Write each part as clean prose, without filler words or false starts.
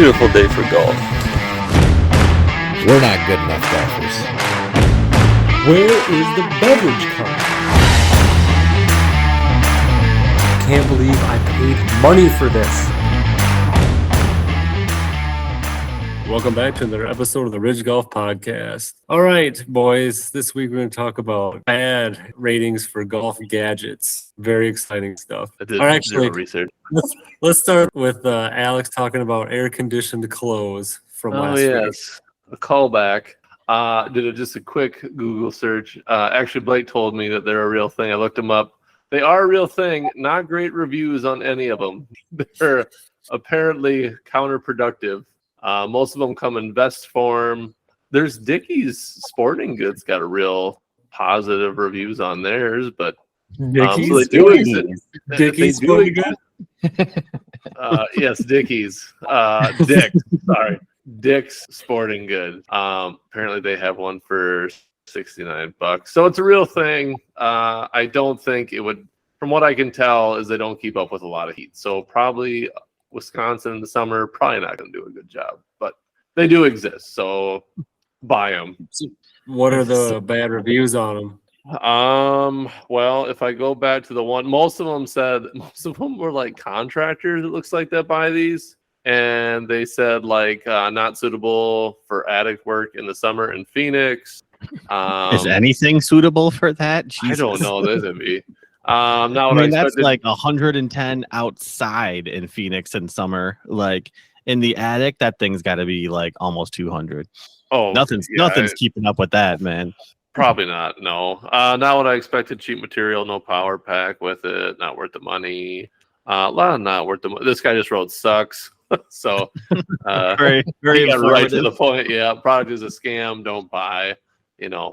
beautiful day for golf. We're not good enough golfers. Where is the beverage cart? Can't believe I paid money for this. Welcome back to another episode of the Ridge Golf Podcast. All right, boys, this week we're going to talk about bad ratings for golf gadgets. Very exciting stuff. I did Actually, zero research. let's start with Alex talking about air-conditioned clothes from last week. Yes, a callback. Did just a quick Google search. Actually, Blake told me that they're a real thing. I looked them up. They are a real thing. Not great reviews on any of them. They're apparently counterproductive. Most of them come in vest form. There's Dickies Sporting Goods got a real positive reviews on theirs, but Dickies? so they do exist. Dickies Sporting Goods? Yes, Dickies. Dick's. Sorry, Dick's Sporting Goods. Apparently they have one for $69. So it's a real thing. I don't think it would. From what I can tell, is they don't keep up with a lot of heat. So probably Wisconsin in the summer, probably not going to do a good job, but they do exist, so buy them. What are the bad reviews on them? Well, if I go back to the one, most of them were like contractors, it looks like, that buy these, and they said like not suitable for attic work in the summer in Phoenix. Is anything suitable for that? I don't know. This would be. I mean, that's like 110 outside in Phoenix in summer. Like in the attic, that thing's got to be like almost 200. Oh, nothing's keeping up with that, man. Probably not. No, not what I expected. Cheap material, no power pack with it. Not worth the money. Not worth the money. This guy just wrote sucks. So very right to the point. Yeah, product is a scam. Don't buy.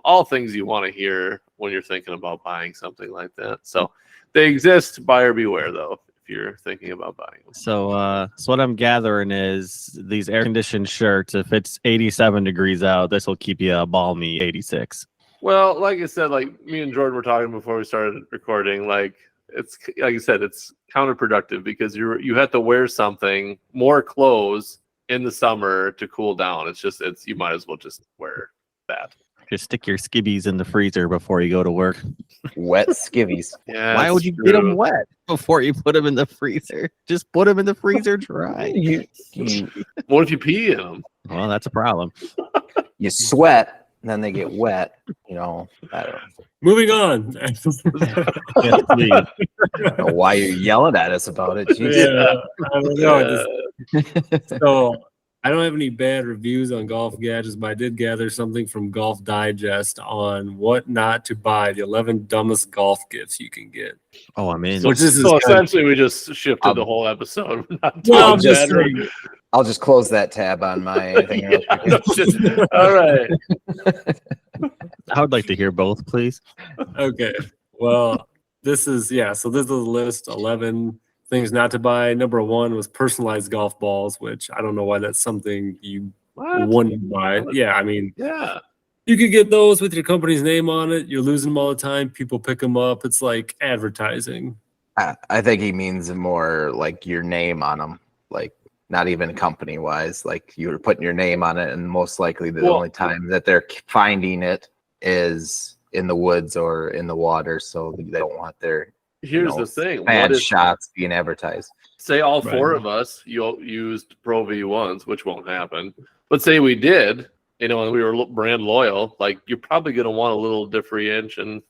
All things you want to hear when you're thinking about buying something like that. So they exist. Buyer beware, though, if you're thinking about buying them. So what I'm gathering is these air-conditioned shirts, if it's 87 degrees out, this will keep you a balmy 86. Well, like I said, like me and Jordan were talking before we started recording, like it's like I said, it's counterproductive because you have to wear something, more clothes in the summer to cool down. You might as well just wear that. Just stick your skivvies in the freezer before you go to work. Wet skivvies. Yeah. Why would you get them wet before you put them in the freezer? Just put them in the freezer dry. What if you pee in them? Well, that's a problem. You sweat, and then they get wet. I don't know. Moving on. Yes, please. I don't know why you're yelling at us about it. Jesus. Yeah, I don't know. So I don't have any bad reviews on golf gadgets, but I did gather something from Golf Digest on what not to buy, the 11 dumbest golf gifts you can get. Oh, I'm in. So essentially, we just shifted the whole episode. I'll just close that tab on my thing. All right. I would like to hear both, please. Okay. Well, this is a list, 11 things not to buy. Number 1 was personalized golf balls, which I don't know why that's something you wouldn't buy. Yeah, I mean, yeah, you could get those with your company's name on it. You're losing them all the time. People pick them up. It's like advertising. I think he means more like your name on them, like not even company wise. Like you were putting your name on it, and most likely the only time that they're finding it is in the woods or in the water, so they don't want their the thing. Bad shots being advertised. Say all four of us used Pro V1s, which won't happen. But say we did, and we were brand loyal, like you're probably going to want a little differentiation.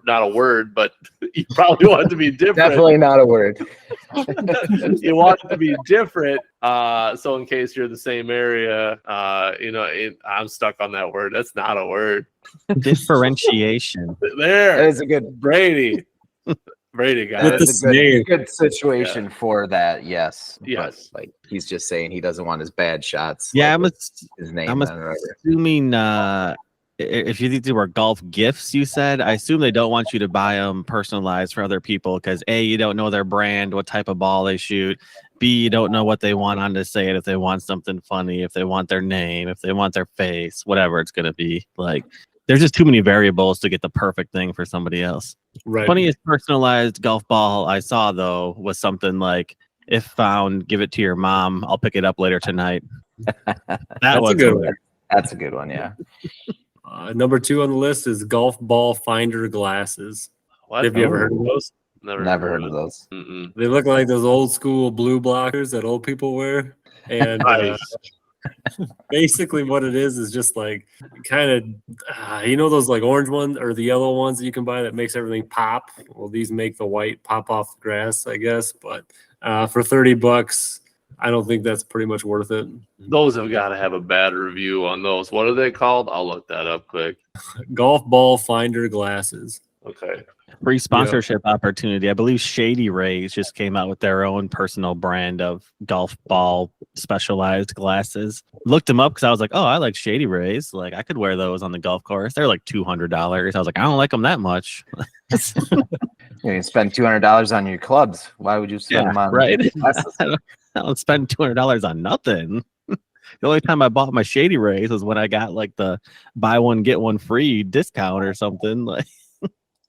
Not a word, but you probably want it to be different. Definitely not a word. You want it to be different. So in case you're in the same area, I'm stuck on that word. That's not a word. Differentiation. There. That is a good Brady guy. That's a good situation for that. Yes. Yes. But, like he's just saying he doesn't want his bad shots. Yeah, like, his name. I'm assuming if you think they were golf gifts, you said, I assume they don't want you to buy them personalized for other people because A, you don't know their brand, what type of ball they shoot. B, you don't know what they want on to say it, if they want something funny, if they want their name, if they want their face, whatever it's going to be. Like, there's just too many variables to get the perfect thing for somebody else. Right. Funniest personalized golf ball I saw, though, was something like If found, give it to your mom. I'll pick it up later tonight. That's a good one. That's a good one. Yeah. Number 2 on the list is golf ball finder glasses. What? Have you ever heard of those? Never heard of those. Mm-mm. They look like those old school blue blockers that old people wear. And Nice. basically what it is just like kind of, those like orange ones or the yellow ones that you can buy that makes everything pop. Well, these make the white pop off the grass, I guess. But for $30, I don't think that's pretty much worth it. Those have got to have a bad review on those. What are they called? I'll look that up quick. Golf ball finder glasses. Okay. Free sponsorship opportunity. I believe Shady Rays just came out with their own personal brand of golf ball specialized glasses. Looked them up because I was like, oh, I like Shady Rays. Like I could wear those on the golf course. They're like $200. I was like, I don't like them that much. You spend $200 on your clubs. Why would you spend them on glasses? I don't spend $200 on nothing. The only time I bought my Shady Rays was when I got like the buy one get one free discount or something. Like,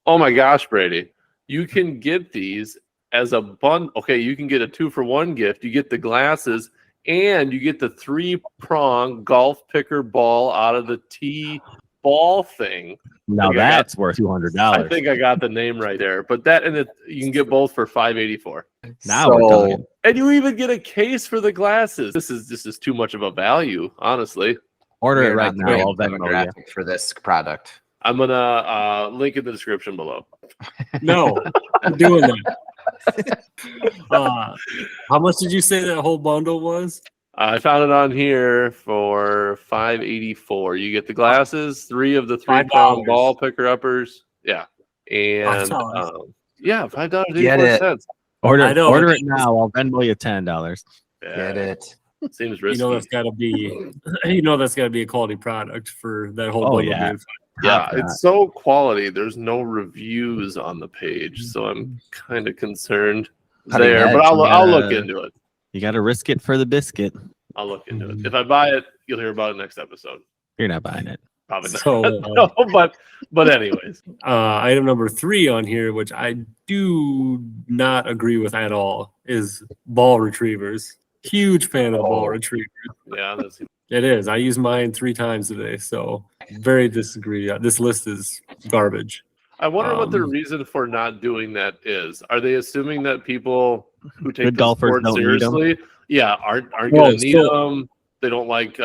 Oh my gosh, Brady. You can get these as a bundle. Okay, you can get a 2-for-1 gift. You get the glasses and you get the 3-prong golf picker ball out of the tee ball thing. now that's worth $200. I think I got the name right there. But you can get both for $584. Now we're talking. And you even get a case for the glasses. This is too much of a value, honestly. Order it We're right not now. the I'll Venmo you. demographic for this product. I'm gonna link in the description below. No, I'm doing that. How much did you say that whole bundle was? I found it on here for $584. You get the glasses, 3 of the 3-prong $5. ball picker uppers. Yeah. And $5. $5.84. I know. Order it now. I'll Venmo you $10. Yeah, Get it. seems risky. That's got to be. That's got to be a quality product for that whole Oh, bundle. yeah. Being Yeah, it's so quality. There's no reviews on the page, so I'm kind of concerned Cutting there. edge, But I'll yeah. look into it. You got to risk it for the biscuit. I'll look into it. If I buy it, you'll hear about it next episode. You're not buying it. Probably not. So, No, but anyways, item number 3 on here, which I do not agree with at all, is ball retrievers. Huge fan of ball retrievers. yeah, that's It is. I use mine 3 times today, so very disagree. This list is garbage. I wonder what the reason for not doing that is. Are they assuming that people who take Good the golfers sport don't need 'em? seriously, aren't No, going to need still- them? They don't like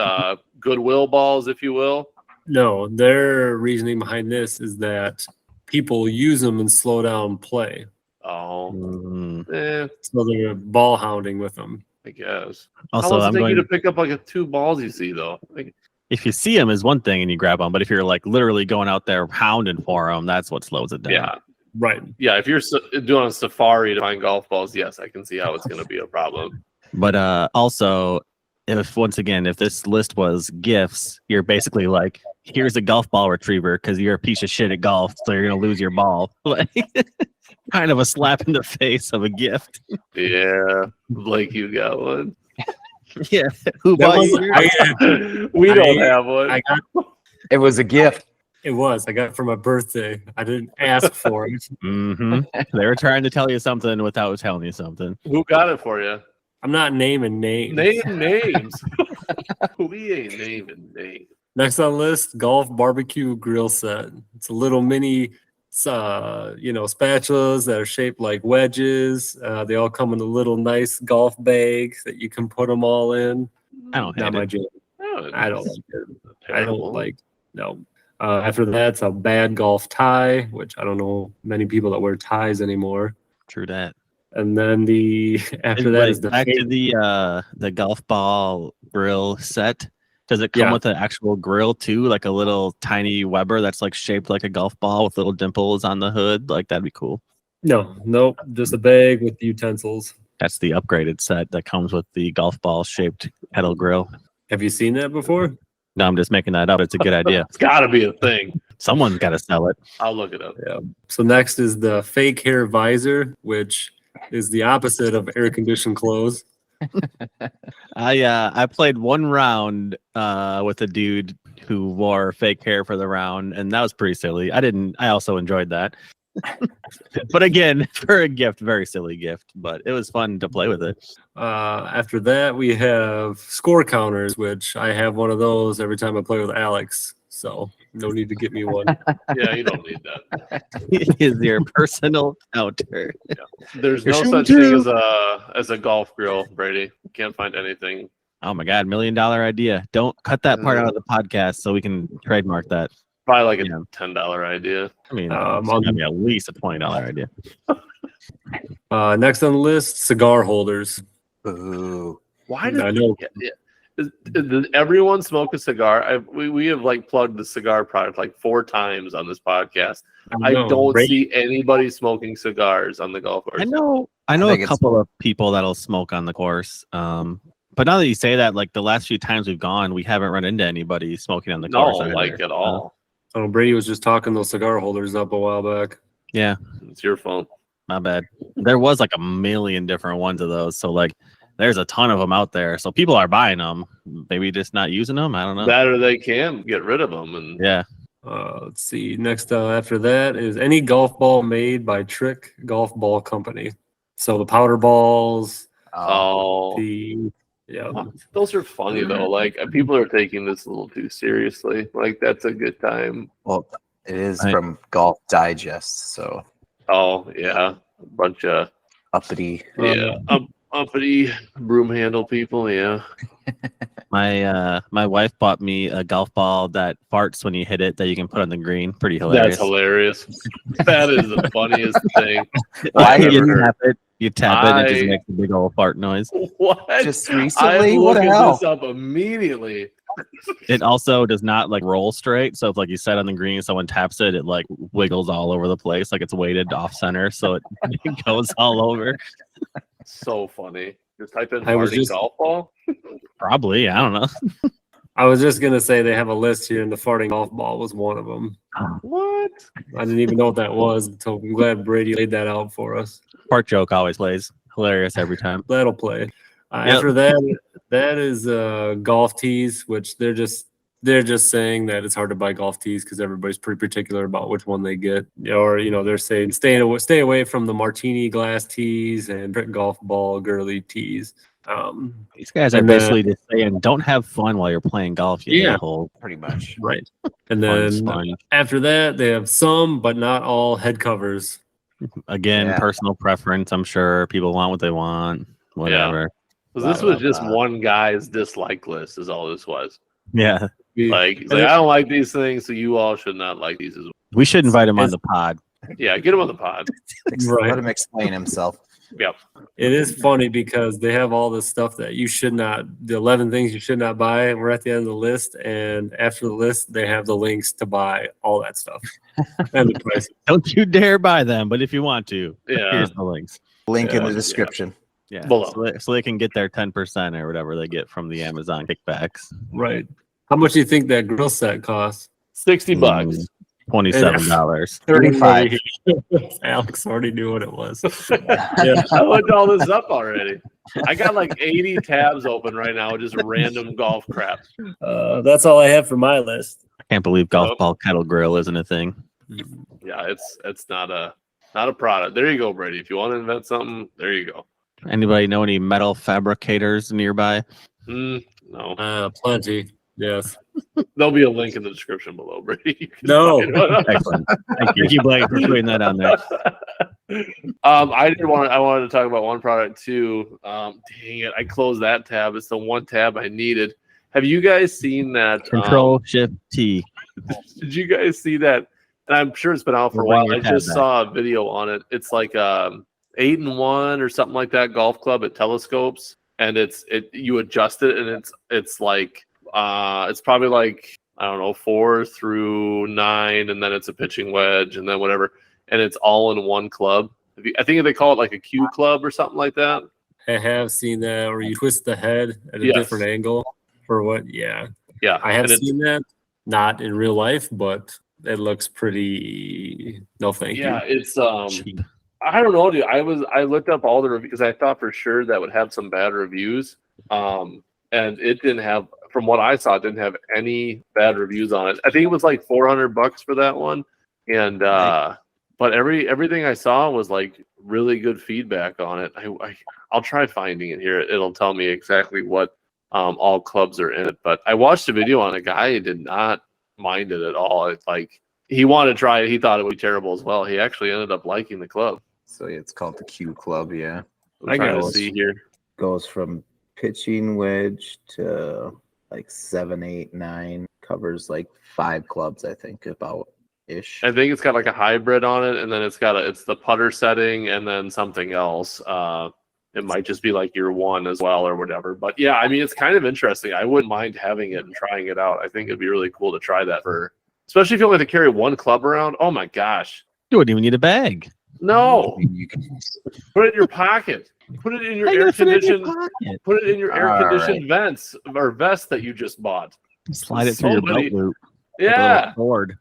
goodwill balls, if you will. No, their reasoning behind this is that people use them and slow down play. Oh, Mm. So they're ball hounding with them. I guess. Also, How long I'm does it take you going. to pick up like 2 balls you see though? Like, If you see them is one thing and you grab them, but if you're like literally going out there hounding for them, that's what slows it down. yeah, Right. yeah. If you're doing a safari to find golf balls, yes, I can see how it's going to be a problem. But also, if this list was gifts, you're basically like, here's a golf ball retriever because you're a piece of shit at golf, so you're gonna lose your ball. Like, kind of a slap in the face of a gift. Yeah, Blake, you got one. Yeah, who That bought was- you? We don't I- have one. I got It was a gift. it was. I got it for my birthday. I didn't ask for it. They were trying to tell you something without telling you something. Who got it for you? I'm not naming names. Name names. We ain't naming names. Next on the list, golf barbecue grill set. It's a little mini, spatulas that are shaped like wedges. They all come in a little nice golf bag that you can put them all in. I don't Not hate my it. jam. Oh, I don't like it. I terrible. don't like. No. After that, it's a bad golf tie, which I don't know many people that wear ties anymore. True that. And then after that is the back to fake- the golf ball grill set. Does it come Yeah. with an actual grill too, like a little tiny Weber that's like shaped like a golf ball with little dimples on the hood? Like that'd be cool. Nope, just a bag with the utensils. That's the upgraded set that comes with the golf ball shaped kettle grill. Have you seen that before? No, I'm just making that up. It's a good idea. It's got to be a thing. Someone's got to sell it. I'll look it up. Yeah. So next is the fake hair visor, which is the opposite of air conditioned clothes. I played one round with a dude who wore fake hair for the round, and that was pretty silly. I also enjoyed that. But again, for a gift, very silly gift, but it was fun to play with it. After that, we have score counters, which I have one of those every time I play with Alex. So no need to get me one. Yeah, you don't need that. Is your personal counter. There's You're no shooting such thing two. as a golf grill, Brady. Can't find anything. Oh my God, $1 million idea. Don't cut that part out of the podcast so we can trademark that. Probably like a Yeah. $10 idea. I mean, Um, it's gonna be at least a $20 idea. Next on the list, cigar holders. Ooh. Why I does know. does everyone smoke a cigar? We have like plugged the cigar product like 4 times on this podcast. I know. don't Brady- see anybody smoking cigars on the golf course. I know I a think it's- couple of people that'll smoke on the course. But now that you say that, like the last few times we've gone, we haven't run into anybody smoking on the No, course. either. like at all. Oh, Brady was just talking those cigar holders up a while back. Yeah, It's your fault. my bad. There was like a million different ones of those. So like there's a ton of them out there. So people are buying them, maybe just not using them. I don't know. That or they can get rid of them. And Yeah. Let's see. Next, after that is any golf ball made by Trick Golf Ball Company. So the powder balls, oh, those are funny though. Like people are taking this a little too seriously. Like that's a good time. Well, it is I- from Golf Digest, so Oh yeah, a bunch of uppity. uppity broom handle people. Yeah. My wife bought me a golf ball that farts when you hit it that you can put on the green. Pretty hilarious. That's hilarious. That is the funniest thing. Why I've did ever you heard. tap it, you tap it, and it just I- makes a big old fart noise. What? Just I have recently? to What look the at hell? this up immediately. It also does not like roll straight. So if like you set on the green, someone taps it, it like wiggles all over the place, like it's weighted off center, so it goes all over. So funny. Just type in I was farting just- golf ball. Probably, I don't know. I was just gonna say they have a list here, and the farting golf ball was one of them. What? I didn't even know what that was until I'm glad Brady laid that out for us. Fart joke always plays hilarious every time. That'll play. Yep. After that, that is golf tees, which they're just saying that it's hard to buy golf tees because everybody's pretty particular about which one they get, or they're saying stay away from the martini glass tees and trick golf ball girly tees. These guys are And then- basically just saying, don't have fun while you're playing golf. You Yeah. a-hole. Pretty much. Right. And Fun then sponge. after that, they have some, but not all head covers. Again, Yeah. personal preference. I'm sure people want what they want. Whatever. 'Cause this was just one guy's dislike list. Is all this was. Yeah. Like, he's like, I don't like these things, so you all should not like these as well. We should invite him on Is- the pod. Yeah, get him on the pod. Right. Let him explain himself. Yep. It is funny because they have all this stuff that you should not, the 11 things you should not buy. And we're at the end of the list. And after the list, they have the links to buy all that stuff and the price. Don't you dare buy them, but if you want to, Yeah. here's the links. Link in Yeah. the description. Yeah. Below. So they can get their 10% or whatever they get from the Amazon kickbacks. Right. How much do you think that grill set costs? $60. $27. 35. Alex already knew what it was. I looked all this up already. I got like 80 tabs open right now, just random golf crap. That's all I have for my list. I can't believe golf Nope. ball kettle grill isn't a thing. Yeah, it's not a product. There you go, Brady. If you want to invent something, there you go. Anybody know any metal fabricators nearby? No, Plenty. Yes. there'll be a link in the description below, Brady. You can No. find one. Excellent. Thank you. Keep like putting that on there. I wanted to talk about one product too. Dang it, I closed that tab. It's the one tab I needed. Have you guys seen that? Control Shift T. Did you guys see that? And I'm sure it's been out for a Bring while. your I tab just back. saw a video on it. It's like 8-in-1 or something like that golf club. It telescopes and you adjust it and it's like it's probably like I don't know 4 through 9 and then it's a pitching wedge and then whatever and it's all in one club. I think they call it like a Q club or something like that. I have seen that where you twist the head at a Yes. different angle for what? Yeah. Yeah, I have and it's- seen that. Not in real life, but it looks pretty. No, thank Yeah, you. it's I don't know, dude. I looked up all the reviews because I thought for sure that would have some bad reviews. And it didn't have, from what I saw, it didn't have any bad reviews on it. I think it was like $400 for that one. And but everything I saw was like really good feedback on it. I'll try finding it here. It'll tell me exactly what all clubs are in it. But I watched a video on a guy who did not mind it at all. It's like he wanted to try it. He thought it would be terrible as well. He actually ended up liking the club. So it's called the Q Club. Yeah, I'm trying to see here. Goes from pitching wedge to like 7, 8, 9. Covers like 5 clubs, I think, about ish. I think it's got like a hybrid on it, and then it's the putter setting and then something else. It might just be like your one as well or whatever. But yeah, I mean, it's kind of interesting. I wouldn't mind having it and trying it out. I think it'd be really cool to try that especially if you only have to carry one club around. Oh my gosh. You wouldn't even need a bag. No. You can Put it in your pocket. Put it in your How you air gonna fit it in your conditioned. pocket? Put it in your air All conditioned vents or vest that you just bought. Slide it through your belt loop. Yeah. Board.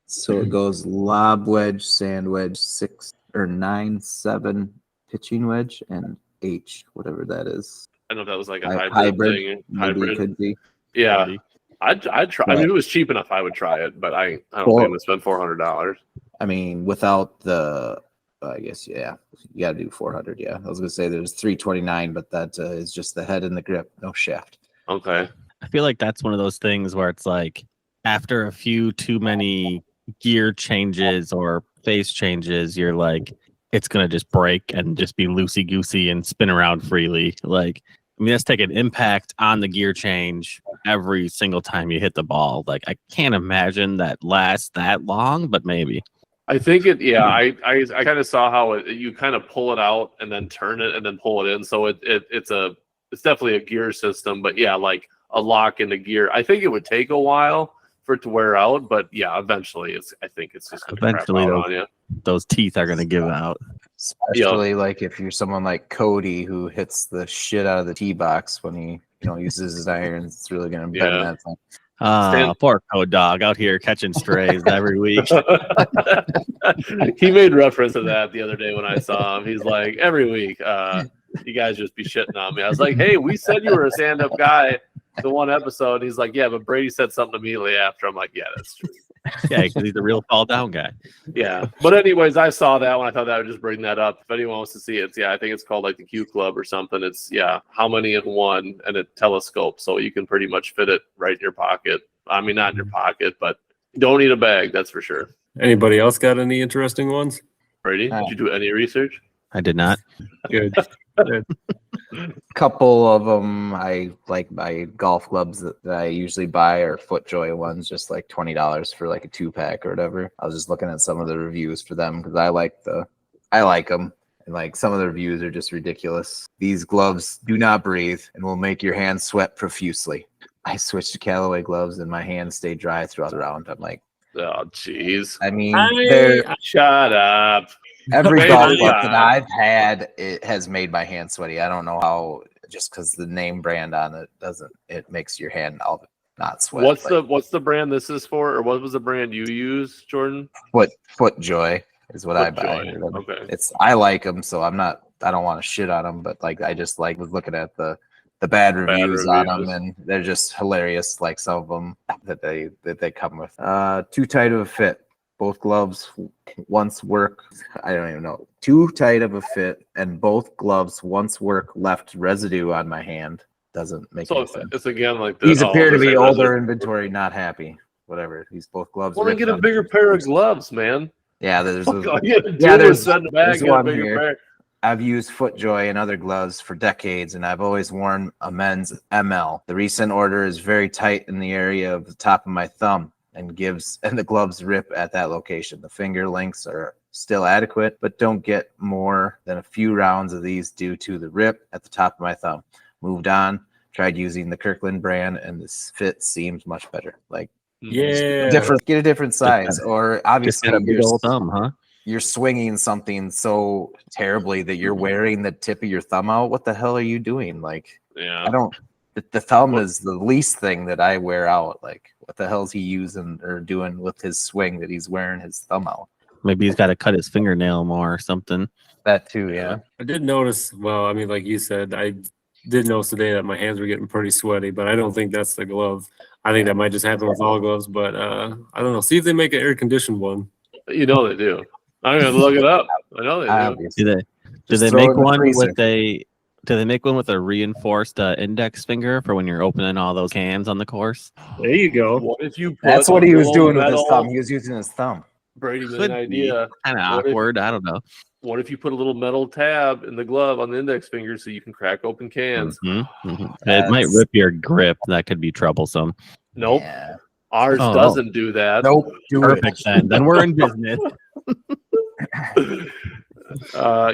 So it goes lob wedge, sand wedge, 6 or 9, 7 pitching wedge, and H, whatever that is. I don't know if that was like a Hybrid, hybrid thing. Maybe it Hybrid. could be. Yeah. I'd try. I mean, But- if it was cheap enough, I would try it, but I don't Well- think I'm gonna spend $400. I mean, without the, I guess, yeah, you got to do 400. Yeah, I was gonna say there's 329, but that is just the head and the grip, no shaft. Okay. I feel like that's one of those things where it's like after a few too many gear changes or phase changes, you're like, it's gonna just break and just be loosey goosey and spin around freely. Like, I mean, that's taking impact on the gear change every single time you hit the ball. Like, I can't imagine that lasts that long, but maybe. I think it. Yeah, I kind of saw how you kind of pull it out and then turn it and then pull it in. So it's definitely a gear system. But yeah, like a lock into gear. I think it would take a while for it to wear out, but yeah, eventually I think it's just gonna Eventually crap out on you. Those teeth are gonna give out. Especially like if you're someone like Cody who hits the shit out of the tee box when he uses his irons, it's really gonna bend Yeah. that thing. Poor code dog out here catching strays every week. He made reference to that the other day when I saw him. He's like, every week, you guys just be shitting on me. I was like, hey, we said you were a stand-up guy the one episode. And he's like, yeah, but Brady said something immediately after. I'm like, yeah, that's true. Yeah, because he's a real fall down guy. Yeah. But anyways, I saw that one. I thought that would just bring that up. If anyone wants to see it, I think it's called like the Q Club or something. It's how many in one, and a telescope. So you can pretty much fit it right in your pocket. I mean, not in your pocket, but you don't need a bag, that's for sure. Anybody else got any interesting ones? Brady, did you do any research? I did not. Good. Couple of them I like. My golf clubs that I usually buy are FootJoy ones, just like $20 for like a 2-pack or whatever. I was just looking at some of the reviews for them because I like them, and like some of the reviews are just ridiculous. These gloves do not breathe and will make your hands sweat profusely. I switched to Callaway gloves and my hands stay dry throughout the round. I'm like, Oh, jeez. I mean, they're Shut up. every Wait, golf yeah. club that I've had, it has made my hand sweaty. I don't know how, just because the name brand on it it makes your hand all not sweat. What's the brand this is for, or what was the brand you use, Jordan? FootJoy is what I buy. FootJoy, okay. I like them, so I don't want to shit on them, but like I just was looking at the bad reviews on them, and they're just hilarious. Like some of them that they come with. Too tight of a fit. Both gloves once work. I don't even know. Too tight of a fit, and both gloves once work left residue on my hand. Doesn't make any sense. It's again like These appear to be the older inventory, not happy. Whatever. These both gloves. Well, then get a bigger pair of gloves, man. Yeah, there's there's one here. I've used FootJoy and other gloves for decades, and I've always worn a men's ML. The recent order is very tight in the area of the top of my thumb and the gloves rip at that location. The finger lengths are still adequate, but don't get more than a few rounds of these due to the rip at the top of my thumb. Moved on, tried using the Kirkland brand, and this fit seems much better. Like, Yeah. get a different size, or Just obviously got a big old thumb, huh? you're swinging something so terribly that you're wearing the tip of your thumb out. What the hell are you doing? Like, Yeah. I don't. The thumb is the least thing that I wear out. Like, what the hell is he using or doing with his swing that he's wearing his thumb out? Maybe he's got to cut his fingernail more or something. That too, yeah. I did notice, well, I mean, like you said, I did notice today that my hands were getting pretty sweaty, but I don't think that's the glove. I think that might just happen with all gloves, but I don't know. See if they make an air conditioned one. You know they do. I'm gonna look it up. I know they do. Obviously. Do Just they throw it make in the one freezer. with a? Do they make one with a reinforced index finger for when you're opening all those cans on the course? There you go. What if you put That's what a he was little doing with his metal- thumb. He was using his thumb. Brady made an idea. Kind of What if- awkward. I don't know. What if you put a little metal tab in the glove on the index finger so you can crack open cans? Mhm, mhm. It might That's- rip your grip. That could be troublesome. Nope. Yeah. Ours Oh. doesn't do that. Nope. Do Perfect. Then we're in business.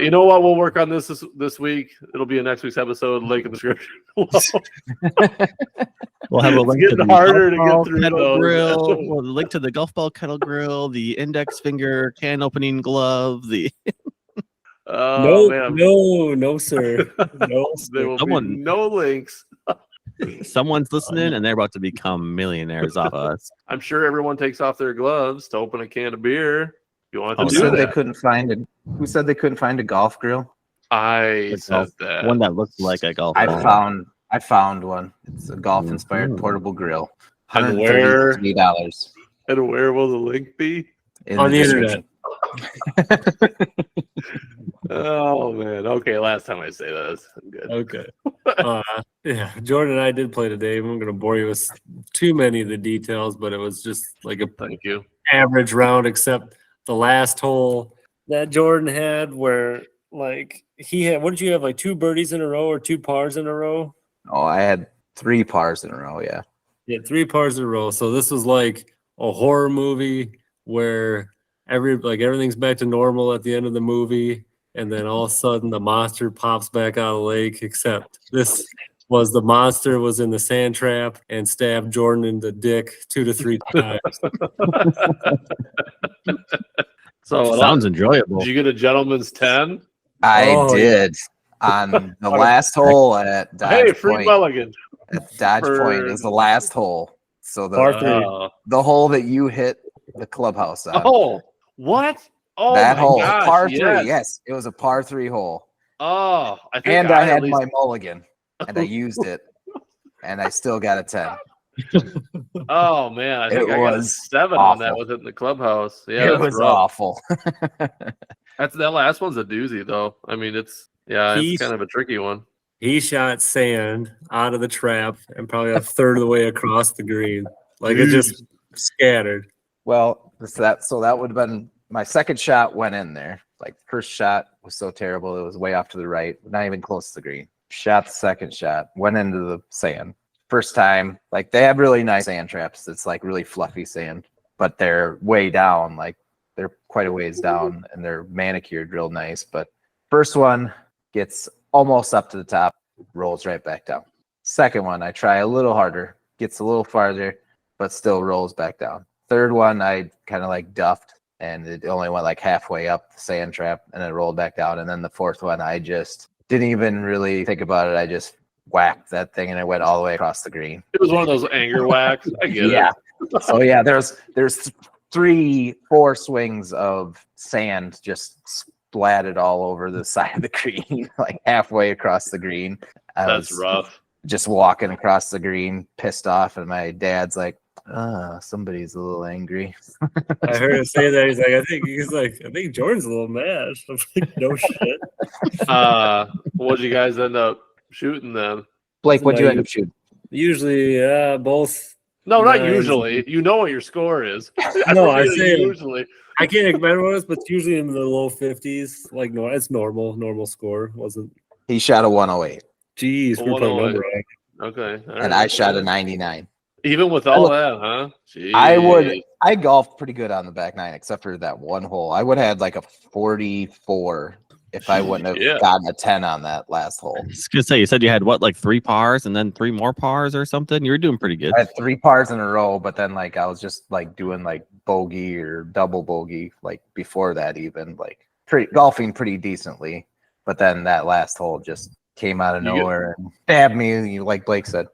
You know what? We'll work on this week. It'll be in next week's episode. Link in the description. We'll have a It's link to getting the harder to golf get ball through kettle those. grill. We'll link to the golf ball kettle grill, the index finger can opening glove. The Oh man, No, sir. No, there will Someone- be no links. someone's listening and they're about to become millionaires off us. I'm sure everyone takes off their gloves to open a can of beer. You want to Who do said they that? couldn't find it? Who said they couldn't find a golf grill? I The said golf- that. One that looks like a golf ball. I found one. It's a golf-inspired Mhm. portable grill. And where- $133 And where will the link be? in On the description. Oh man. Okay, last time I say that. I'm good. Okay. Yeah, Jordan and I did play today. I'm going to bore you with too many of the details, but it was just like a Thank you. average round, except the last hole that Jordan had, where like he had. What did you have? Like 2 birdies in a row or 2 pars in a row? Oh, I had 3 pars in a row. Yeah. Yeah, 3 pars in a row. So this was like a horror movie where everything's back to normal at the end of the movie, and then all of a sudden the monster pops back out of the lake. Except this was the monster was in the sand trap and stabbed Jordan in the dick 2 to 3 times. So Sounds enjoyable. did you get a gentleman's 10? I Oh, did on the last hole at Dodge Hey, free Point. mulligan. At Dodge Point For- is the last hole. So Par the three. the hole that you hit the clubhouse on. Oh, what? Oh, that my hole, gosh, par yes. 3. Yes, it was a par 3 hole. Oh, I think And I had at least- my mulligan, and I used it, and I still got a 10. Oh man, I think It I got a was 7 on that awful. with it in the clubhouse. Yeah, It that's was rough. awful. That last one's a doozy though. I mean, it's kind of a tricky one. He shot sand out of the trap and probably a third of the way across the green. Like it just scattered. Well, so that would have been my second shot went in there. Like first shot was so terrible, it was way off to the right, not even close to the green. Shot the second shot, went into the sand. First time, like they have really nice sand traps. It's like really fluffy sand, but they're way down, like they're quite a ways down, and they're manicured real nice. But first one gets almost up to the top, rolls right back down. Second one, I try a little harder, gets a little farther, but still rolls back down. Third one, I kind of like duffed, and it only went like halfway up the sand trap, and it rolled back down. And then the fourth one, I just didn't even really think about it. I just whacked that thing, and it went all the way across the green. It was one of those anger whacks. I get Yeah. it. So yeah, there's 3-4 swings of sand just splatted all over the side of the green, like halfway across the green. I That's was rough. just walking across the green, pissed off, and my dad's like, somebody's a little angry. I heard him say that. I think Jordan's a little mad. I'm like, no shit. What'd you guys end up shooting then? Blake, what'd you end up shooting? Usually, both. No, not Nines. usually. You know what your score is. No, I feel say- usually. I can't remember what it was, but it's usually in the low 50s. Like, no, it's normal score. Wasn't. He shot a 108, Jeez, we're putting a 108. number on it. Okay. all and right. I shot a 99. Even with all that, huh? Jeez. I golfed pretty good on the back nine, except for that one hole. I would have had like a 44 if I wouldn't have Yeah. gotten a 10 on that last hole. I was gonna say, you said you had what, like 3 pars and then 3 more pars or something? You were doing pretty good. I had 3 pars in a row, but then like I was just like doing like bogey or double bogey like before that, even like golfing pretty decently. But then that last hole just came out of You get- nowhere and stabbed me, like Blake said.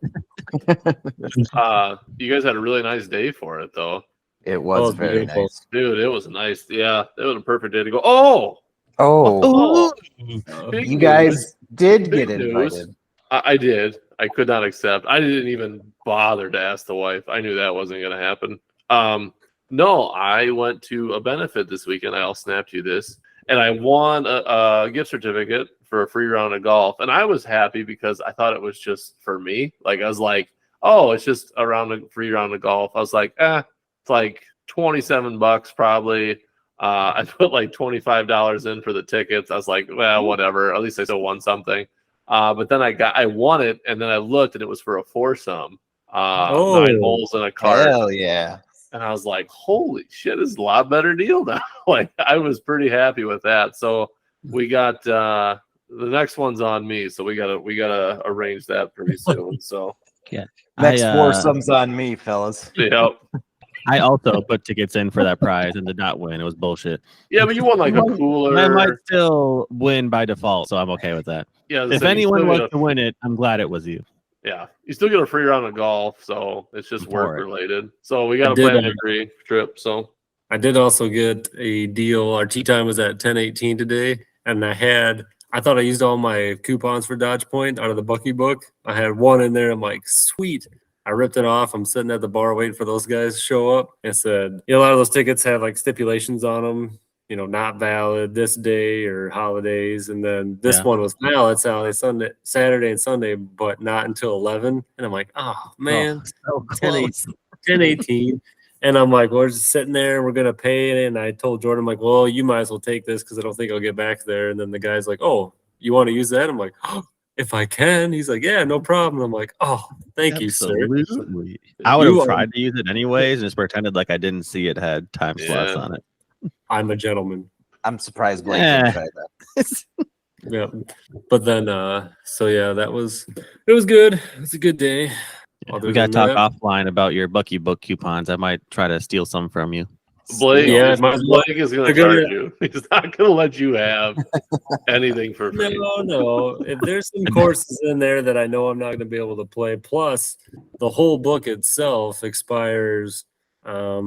You guys had a really nice day for it, though. It was Oh, very beautiful. nice. Dude, it was nice. Yeah, it was a perfect day to go. Oh, Oh, big you news. guys did Big get news. invited. I did. I could not accept. I didn't even bother to ask the wife. I knew that wasn't going to happen. No, I went to a benefit this weekend. I'll snap you this. And I won a gift certificate for a free round of golf. And I was happy because I thought it was just for me. Like, I was like, oh, it's just a free round of golf. I was like, it's like $27 probably. I put like $25 in for the tickets. I was like, well, whatever. At least I still won something. But then I won it, and then I looked, and it was for a foursome. 9 holes in a cart. Hell yeah. And I was like, holy shit, this is a lot better deal now. Like, I was pretty happy with that. So we got the next one's on me. So we gotta arrange that pretty soon. So Yeah. Next foursome's on me, fellas. yep. I also put tickets in for that prize and did not win. It was bullshit. Yeah, but you won like a cooler. I might still win by default, so I'm okay with that. Yeah, If anyone wants to win it, I'm glad it was you. Yeah, you still get a free round of golf, so it's just For work it. related. So we got to plan a agree trip. So I did also get a deal. Our tea time was at 10:18 today, and I thought I used all my coupons for Dodge Point out of the Bucky book. I had one in there. I'm like, sweet. I ripped it off. I'm sitting at the bar waiting for those guys to show up. And said, a lot of those tickets have like stipulations on them, not valid this day or holidays. And then this one was valid Saturday and Sunday, but not until 11. And I'm like, oh man, so 10:18. And I'm like, we're just sitting there and we're going to pay it. And I told Jordan, I'm like, well, you might as well take this because I don't think I'll get back there. And then the guy's like, oh, you want to use that? I'm like, oh, if I can. He's like, yeah, no problem. I'm like, oh, thank you, sir. Absolutely. I would have tried to use it anyways and just pretended like I didn't see it had time slots on it. I'm a gentleman. I'm surprised Blake didn't try that. Yeah. But then, it was good. It was a good day. We got to talk offline about your Bucky book coupons. I might try to steal some from you. Blake, Blake is going to charge gonna- you. He's not going to let you have anything for free. No. If there's some courses in there that I know I'm not going to be able to play, plus the whole book itself expires, I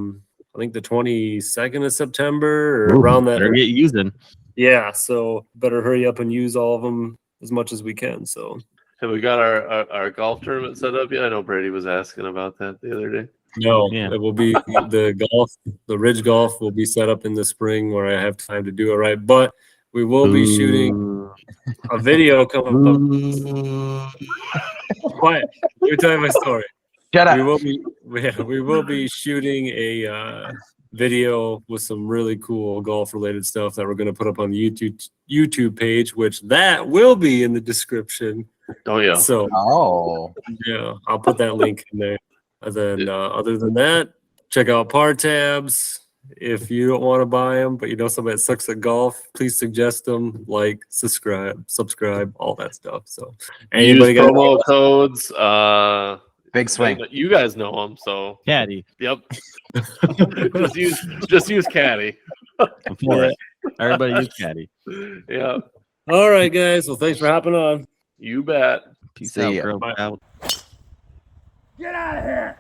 think the 22nd of September or around that. Better get using. Yeah, so better hurry up and use all of them as much as we can. So Have we got our golf tournament set up yet? I know Brady was asking about that the other day. no, Yeah. it will be the Ridge Golf will be set up in the spring where I have time to do it right. But we will be shooting a video coming up. Quiet. Let me tell you my story. Shut up. We will be shooting a video with some really cool golf related stuff that we're going to put up on the YouTube page, which that will be in the description. Oh yeah. So yeah, I'll put that link in there. And then other than that, check out par tabs. If you don't want to buy them, but you know somebody that sucks at golf, please suggest them. Like, subscribe, all that stuff. So anybody got promo codes? Big swing. You guys know them, so Caddy. Yep. just use Caddy. I'm for it. Everybody use Caddy. Yeah. All right, guys. Well, thanks for hopping on. You bet. Peace See out, ya. girl. Out. Get out of here!